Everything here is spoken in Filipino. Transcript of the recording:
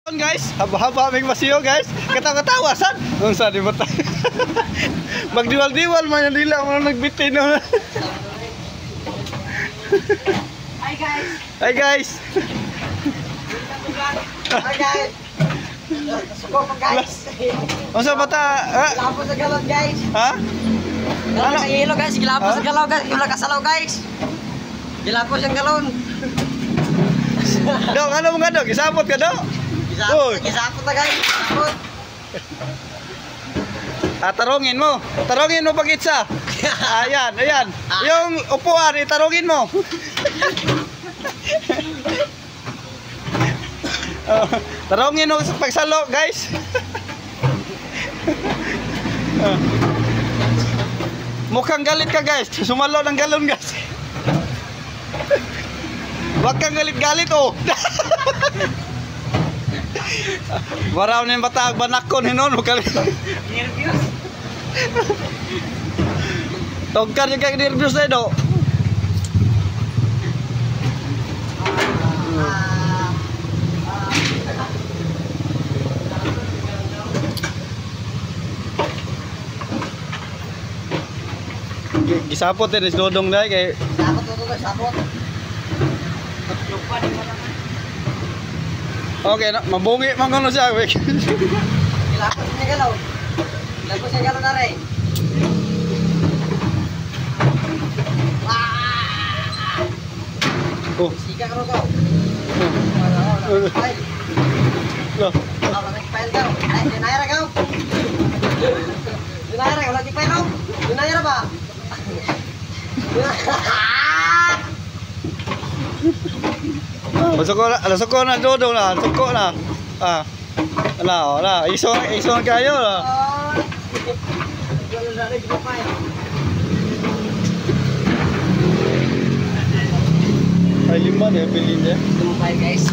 Guys, haba-haba may masiyo guys. Katawa-katawa sad. Unsa di ba ta? Magdiwal-diwal man yung dila mo nagbitin no. Hi guys. Hi guys. Hi guys. Suko pa guys. Unsa bata? Gilapo sa galon guys. Ha? Ano sa ilo guys? Gilapo sa galon guys. Wala kasalaw guys. Gilapo sa galon. Dok, ano mo nga dok? Isabot ka dok? Gisapot na guys. Gisapot. Tarungin mo. Tarungin mo pag itsa. Ayan, ayan. Yung upuan, itarungin mo. Tarungin mo sa pagsalo, guys. Mukhang galit ka, guys. Sumalo ng galon, guys. Huwag kang galit-galit, oh. Waraw na yung bataag banakon hinon mo kali. Nervyos. Togkar yung kaya nervyos na do. Gisapot din is dodong dahil kay Sapot to guys, sapot. Lupa di mo naman. okay na, mabungi man kono siya. Gilapo sa galon. Gilapo sa galon na rin. Oh. Sika ka ro daw. Ay. Lo. Ako nag-file daw. Ay, dinayara ka. Dinayara ka, lagi file daw. Dinayara ba? Suko na dodong na, suko na. Ah. Ala, iso kayo lah. Ay lima deh pilih deh. Lupa guys.